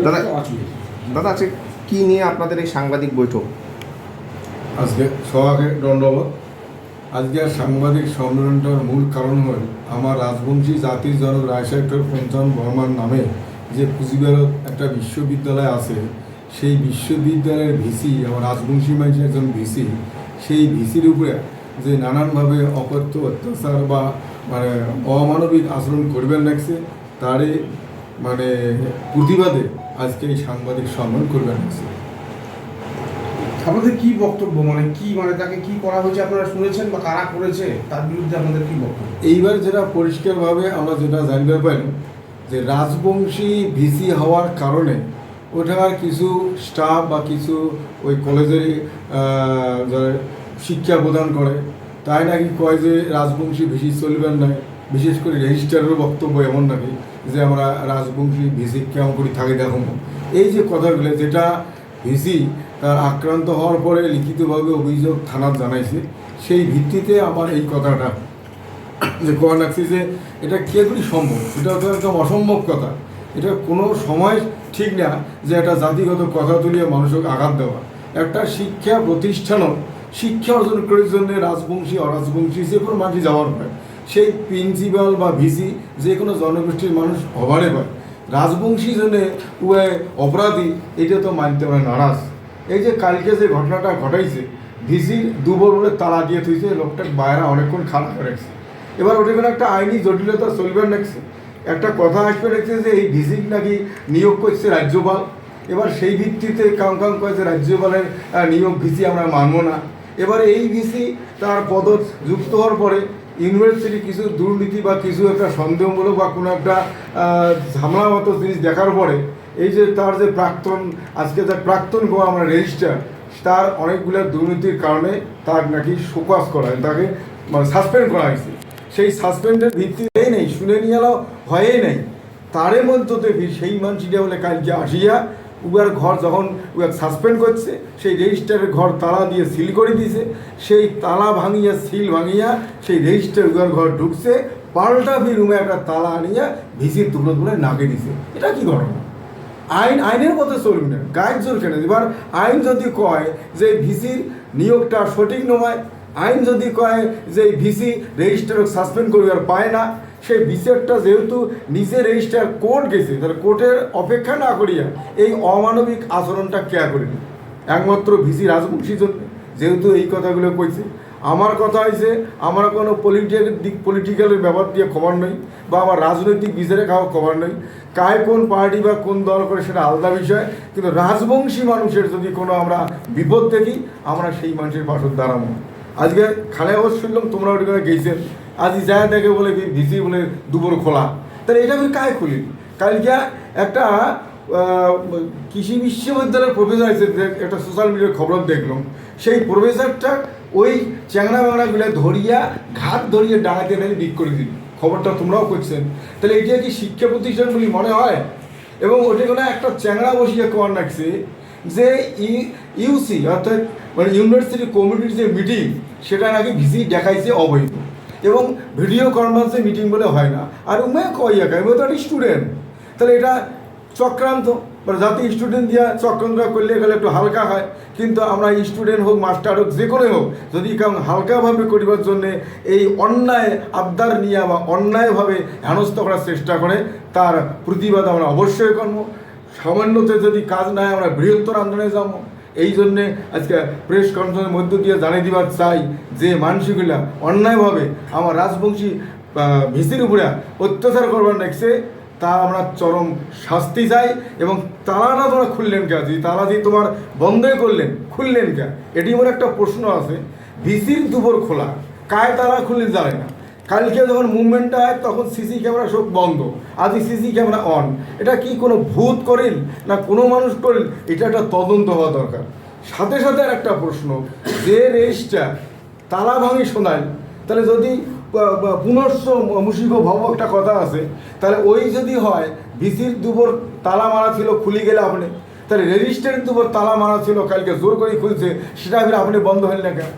দাদা দাদা আজকে কী নিয়ে আপনাদের এই সাংবাদিক বৈঠক? আজকে সবাইকে দণ্ডবোধ। আজকের সাংবাদিক সম্মেলনটার মূল কারণ হল আমার রাজবংশী জাতির জনক রায়সাহেব পঞ্চান বর্মার নামে যে কুচবিহারের একটা বিশ্ববিদ্যালয় আছে, সেই বিশ্ববিদ্যালয়ের ভিসি আমার রাজবংশী মানুষের একজন ভিসি, সেই ভিসির উপরে যে নানানভাবে অকথ্য অত্যাচার বা অমানবিক আচরণ করবেন লাগছে, তারই প্রতিবাদে আজকে এই সাংবাদিক সম্মেলন করবেন লাগছে। আপনাদের কি বক্তব্য, তাকে কি করা হয়েছে আপনারা শুনেছেন বা কারা করেছে, তার বিরুদ্ধে আপনাদের কি বক্তব্য? এইবার যেটা পরিষ্কারভাবে আমরা যেটা জানতে পারলাম যে রাজবংশী ভিসি হওয়ার কারণে ওঠার কিছু স্টাফ বা কিছু ওই কলেজের যারা শিক্ষা প্রদান করে তাই নাকি কয় যে রাজবংশী ভিসি চলবেন না, বিশেষ করে রেজিস্ট্রারের বক্তব্য এমন নাকি যে আমরা রাজবংশী ভিসি কেমন করে থাকে দেখো। এই যে কথাগুলো, যেটা ভিসি তার আক্রান্ত হওয়ার পরে লিখিতভাবে অভিযোগ থানার জানাইছে, সেই ভিত্তিতে আমার এই কথাটা যে কোয়া লাগছে যে এটা কে করি সম্ভব, এটা তো একদম অসম্ভব কথা। এটা কোনো সময় ঠিক না যে একটা জাতিগত কথা তুলিয়ে মানুষকে আঘাত দেওয়া। একটা শিক্ষা প্রতিষ্ঠানও শিক্ষা অর্জন করার জন্য রাজবংশী অরাজবংশী যে কোনো মানুষ যাওয়ার হয়, সেই প্রিন্সিপাল বা ভিসি যে কোনো জনগোষ্ঠীর মানুষ হবারে পায়। রাজবংশী জন্যে অপরাধী, এটা তো মানতে আমরা নারাজ। এই যে কালকে যে ঘটনাটা ঘটাইছে, ভিসির দুবার বলে তালা দিয়ে থইছে, লোকটার বাইরে অনেকক্ষণ খাড়া করে রাখছে। এবার ওটা কোনো একটা আইনি জটিলতা চলবে রাখছে, একটা কথা আসবে রাখছে যে এই ভিসি নাকি নিয়োগ করছে রাজ্যপাল। এবার সেই ভিত্তিতে কাম কয়েছে রাজ্যপালের নিয়োগ ভিসি আমরা মানব না। এবার এই ভিসি তার পদ যুক্ত হওয়ার পরে ইউনিভার্সিটি কিছু দুর্নীতি বা কিছু একটা সন্দেহমূলক বা কোনো একটা ঝামেলা মতো জিনিস দেখার পরে এই যে তার যে প্রাক্তন, আজকে তার প্রাক্তন আমরা রেজিস্ট্রার, তার অনেকগুলো দুর্নীতির কারণে তার নাকি শোকজ করা হয়, তাকে সাসপেন্ড করা হয়েছে। সেই সাসপেন্ডের ভিত্তিতেই নেই, শুনে নিয়ে এলো হয়েই নেই। তারের মধ্যে সেই মানুষটা বলে কালকে আসিয়া উয়ার ঘর যখন উয়ার সাসপেন্ড করছে, সেই রেজিস্টারের ঘর তালা দিয়ে সিল করে দিয়েছে। সেই তালা ভাঙিয়া সিল ভাঙিয়া সেই রেজিস্টার উয়ার ঘর ঢুকছে, পাল্টা রুমে একটা তালা আনিয়া ভিসির টুকরো টুকরো নাকে দিছে। এটা কি ঘটনা? আইনের মতো চলবে না, গায়ের জোর কেন? এবার আইন যদি কয় যে ভিসির নিয়োগটা সঠিক নয়, আইন যদি কয় যে ভিসি রেজিস্টার সাসপেন্ড করবে আর পায় না, সেই বিচারটা যেহেতু নিজে রেজিস্টার কোর্ট গেছে, তাহলে কোর্টের অপেক্ষা না করিয়া এই অমানবিক আচরণটা কেয়া করিনি একমাত্র ভিসি রাজবংশীর জন্য। যেহেতু এই কথাগুলো কইছে, আমার কথা হয়েছে আমার কোনো পলিটিক্যালের ব্যাপার দিয়ে খবর নেই বা আমার রাজনৈতিক বিচারে খাওয়া খবর নেই, কায় কোন পার্টি বা কোন দল করে সেটা আলাদা বিষয়। কিন্তু রাজবংশী মানুষের যদি কোনো আমরা বিপদ দেখি, আমরা সেই মানুষের পাশে দাঁড়াবো। আজকে খালে অবশ্য শুনলাম তোমরা ওইখানে গেছেন, আজ যায় দেখে বলে ভিসি বলে দুপুর খোলা, তাহলে এটা আমি কায় খুলি? কালকে একটা কৃষি বিশ্ববিদ্যালয়ের প্রফেসর আছে, একটা সোশ্যাল মিডিয়ার খবর দেখলাম, সেই প্রফেসরটা ওই চ্যাংড়া বাংলাগুলো ধরিয়া ঘাট ধরিয়ে ডাঙাতে নিয়ে বিক করে দিল। খবরটা তোমরাও করছেন, তাহলে এটা কি শিক্ষা প্রতিষ্ঠান বলে মনে হয়? এবং ওটা কোনো একটা চ্যাংড়া বসিয়ে কর রাখছে যে ইউসি অর্থাৎ ইউনিভার্সিটি কমিটির যে মিটিং, সেটা নাকি ভিসি দেখাইছে অবৈধ এবং ভিডিও কনফারেন্সে মিটিং বলে হয় না। আর উমে কয় এবার তো একটা স্টুডেন্ট, তাহলে এটা চক্রান্ত, জাতি স্টুডেন্ট দিয়া চক্রান্ত করলে গেলে একটু হালকা হয়। কিন্তু আমরা স্টুডেন্ট হোক মাস্টার হোক যে কোনো হোক, যদি কেমন হালকাভাবে করিবার জন্যে এই অন্যায় আবদার নিয়ে বা অন্যায়ভাবে হেনস্থা করার চেষ্টা করে, তার প্রতিবাদ আমরা অবশ্যই করব। সামান্যতে যদি কাজ না হয় আমরা বৃহত্তর আন্দোলনে যাবো। এই জন্যে আজকে প্রেস কনফারেন্সের মধ্য দিয়ে জানিয়ে দিবার চাই যে মানুষগুলা অন্যায়ভাবে আমার রাজবংশী ভিসির উপরে অত্যাচার করবার দেখছে, তা আমরা চরম শাস্তি চাই। এবং তালাটা তোমরা খুললেন কে? যদি তালা দিয়ে তোমার বন্ধই করলেন, খুললেন কে? এটি মনে একটা প্রশ্ন আছে। ভিসির দুপুর খোলা, কায় তালা খুললে জানে না। কালকে যখন মুভমেন্টটা হয় তখন সিসি ক্যামেরা সব বন্ধ, আজ সিসি ক্যামেরা অন। এটা কি কোনো ভূত করেন না কোনো মানুষ করেন? এটা একটা তদন্ত হওয়া দরকার। সাথে সাথে আর একটা প্রশ্ন, যে রেজিস্টার তালা ভাঙি শোনায়, তাহলে যদি পুনশ্চ মুশিক ভব একটা কথা আছে, তাহলে ওই যদি হয় ভিসির দুপুর তালা মারা ছিল খুলি গেলে আপনি, তাহলে রেজিস্টারের দুপুর তালা মারা ছিল কালকে জোর করে খুলছে, সেটা আপনি বন্ধ হলেন না কেন?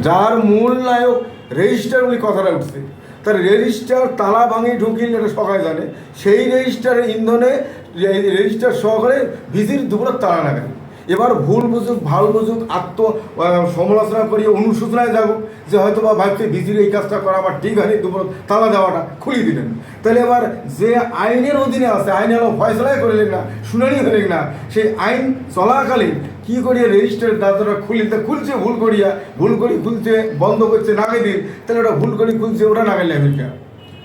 যার মূল নায়ক রেজিস্টার বলে কথাটা উঠছে, তার রেজিস্টার তালা ভাঙি ঢুকিল, এটা সবাই জানে, সেই রেজিস্টারের ইন্ধনে রেজিস্টার সহকারে ভিসির দুপুরে তালা লাগায়। এবার ভুল বুঝুক ভাল বুঝুক সমালোচনা করিয়ে অনুশোচনায় যাবো যে হয়তো বা ভাবছে ভিসির এই কাজটা করা আমার ঠিক হয়নি, দুপুর তালা দেওয়াটা খুলিয়ে দিলেন। তাহলে এবার যে আইনের অধীনে আছে, আইনে ফয়সলাই করলেন না, শুনানি হলেন না, সেই আইন চলাকালীন কী করিয়া রেজিস্টারের দাদাটা খুলছে ভুল করি খুলছে, বন্ধ করছে নাগে দিন, তাহলে ওটা ভুল করি খুলছে, ওটা নাগাইলে আমেরিকা।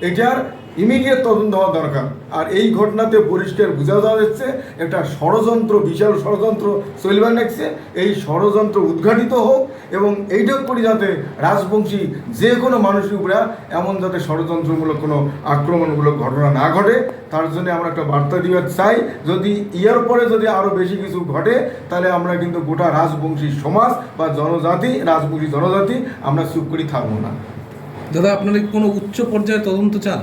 এটার ইমিডিয়েট তদন্ত হওয়া দরকার। আর এই ঘটনাতে পরিষ্কার বোঝা যাওয়া যাচ্ছে একটা ষড়যন্ত্র, বিশাল ষড়যন্ত্র চলবার লাগছে। এই ষড়যন্ত্র উদ্ঘাটিত হোক এবং এইটুক করে যাতে রাজবংশী যে কোনো মানুষের উপরে এমন যাতে ষড়যন্ত্রমূলক কোনো আক্রমণমূলক ঘটনা না ঘটে, তার জন্য আমরা একটা বার্তা দিতে চাই। যদি ইয়ার পরে যদি আরও বেশি কিছু ঘটে, তাহলে আমরা কিন্তু গোটা রাজবংশী সমাজ বা জনজাতি, রাজবংশী জনজাতি আমরা চুপ করে থাকবো না। দাদা, আপনারা কি কোনো উচ্চ পর্যায়ে তদন্ত চান?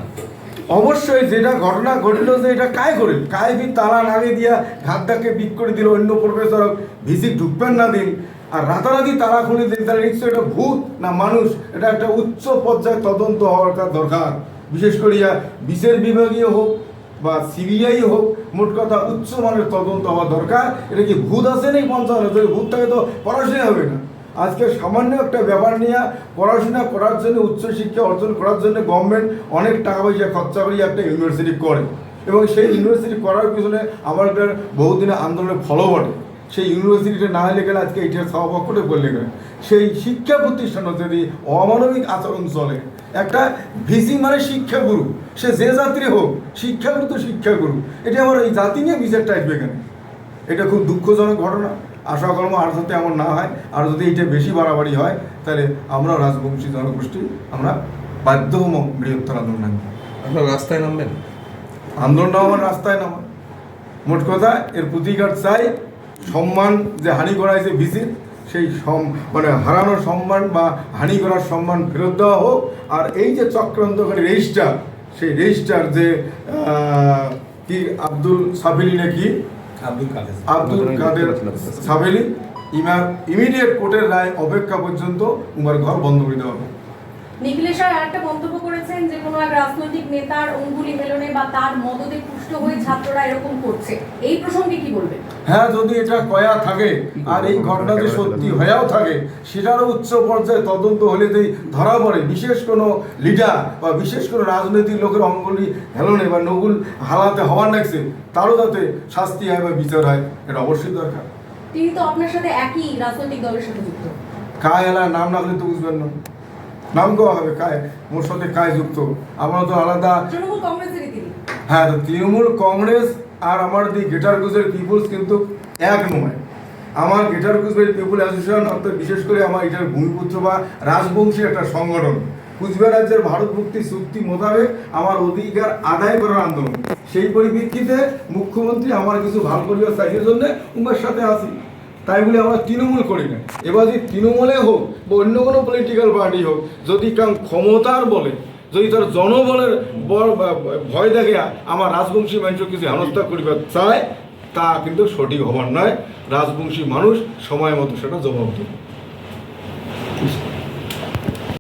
অবশ্যই। যেটা ঘটনা ঘটিল যে এটা কায় তালা নাগে দিয়া ঘাতটাকে বিক করে দিল, অন্য প্রফেসর ভিসি ঢুকবেন না দিন, আর রাতারাতি তালা খুলে দিন, তাহলে নিশ্চয়ই এটা ভূত না মানুষ, এটা একটা উচ্চ পর্যায়ে তদন্ত হওয়ার দরকার। বিশেষ করিয়া বিচার বিভাগীয় হোক বা সিবিআই হোক, মোট কথা উচ্চ মানের তদন্ত হওয়া দরকার। এটা কি ভূত আছে নাকি ৫৫? যদি ভূত থাকে তো পড়াশোনা হবে না। আজকে সামান্য একটা ব্যাপার নিয়ে পড়াশোনা করার জন্য, উচ্চশিক্ষা অর্জন করার জন্য গভর্নমেন্ট অনেক টাকা পয়সা খরচা করিয়ে একটা ইউনিভার্সিটি করে, এবং সেই ইউনিভার্সিটি করার পিছনে আমার একটা বহুদিনের আন্দোলনের ফলও বটে। সেই ইউনিভার্সিটিটা না হলে গেলে আজকে এইটার সভাপক্ষে বললে গেলে সেই শিক্ষা প্রতিষ্ঠানে যদি অমানবিক আচরণ চলে, একটা ভিসি মানে শিক্ষাগুরু, সে যে জাতির হোক, শিক্ষাগুরু তো শিক্ষাগুরু, এটা আমার এই জাতি নিয়ে বিচারটা আসবে এখানে। এটা খুব দুঃখজনক ঘটনা। আশা কর্ম আর যাতে এমন না হয়, আর যদি এটা বেশি বাড়াবাড়ি হয়, তাহলে আমরা রাজবংশী জনগোষ্ঠী আমরা বাধ্য হব বৃহত্তর আন্দোলন। আপনারা রাস্তায় নামবেন? আন্দোলনটা আমার রাস্তায় নামা, মোট কথা এর প্রতিকার চাই। সম্মান যে হানি করা হয়েছে ভিসির, সেই মানে হারানোর সম্মান বা হানি করার সম্মান ফেরত দেওয়া হোক। আর এই যে চক্রান্তকারী রেজিস্টার, সেই রেজিস্টার যে কি আব্দুল সাবিলি নাকি আব্দুল কাদের সাবেলি, ইমিডিয়েট কোর্টের রায় অপেক্ষা পর্যন্ত উমার ঘর বন্ধ করে দেওয়া হবে। নিখিলেশ রায় আরেকটা মন্তব্য করেছেন যে কোনো এক রাজনৈতিক নেতার অঙ্গুলি মেলনে বা তার মদদে পুষ্ট হয়ে ছাত্ররা এরকম করছে, এই প্রসঙ্গে কি বলবেন? হ্যাঁ, যদি এটা কয়া থাকে আর এই ঘটনা যে সত্যি হয়েও থাকে, সেটারও উচ্চ পর্যায়ে তদন্ত হলে যদি ধরা পড়ে বিশেষ কোনো লিডার বা বিশেষ কোনো রাজনৈতিক লোকের অঙ্গুলি হেলনে বা নগুল হালাতে হওয়ার লাগছে, তারও যাতে শাস্তি হয় বা বিচার হয়, এটা অবশ্যই দরকার। তিনি তো আপনার সাথে একই রাজনৈতিক দলের সাথে যুক্ত। কায় এলার নাম না হলে তো বুঝবেন না, নাম দেওয়া হবে কায়, মোর সাথে কায় যুক্ত, আমরা তো আলাদা। তৃণমূল কংগ্রেসেরই তিনি। হ্যাঁ, তো তৃণমূল কংগ্রেস আর আমার দি গ্রেটার গুজরাট পিপুলস কিন্তু এক নয়। আমার গ্রেটার গুজরাট পিপুল অ্যাসোসিয়েশন, অর্থাৎ বিশেষ করে আমার এটার ভূমিপুত্র বা রাজবংশী একটা সংগঠন। কুচবিহার রাজ্যের ভারত মুক্তি চুক্তি মোতাবেক আমার অধিকার আদায় করার আন্দোলন। সেই পরিপ্রেক্ষিতে মুখ্যমন্ত্রী আমার কিছু ভালো করিবার চাইছের জন্য উমার সাথে আসি, তাই বলে আমরা তৃণমূল করি না। এবার যদি তৃণমূলে হোক বা অন্য কোনো পলিটিক্যাল পার্টি হোক, যদি কারণ ক্ষমতার বলে, যদি তার জনবলের ভয় দেখে আমার রাজবংশী মানুষ কিছু হেনস্থা করিবার চায়, তা কিন্তু সঠিক হবার নয়। রাজবংশী মানুষ সময় মতো সেটা জবাব দেবে।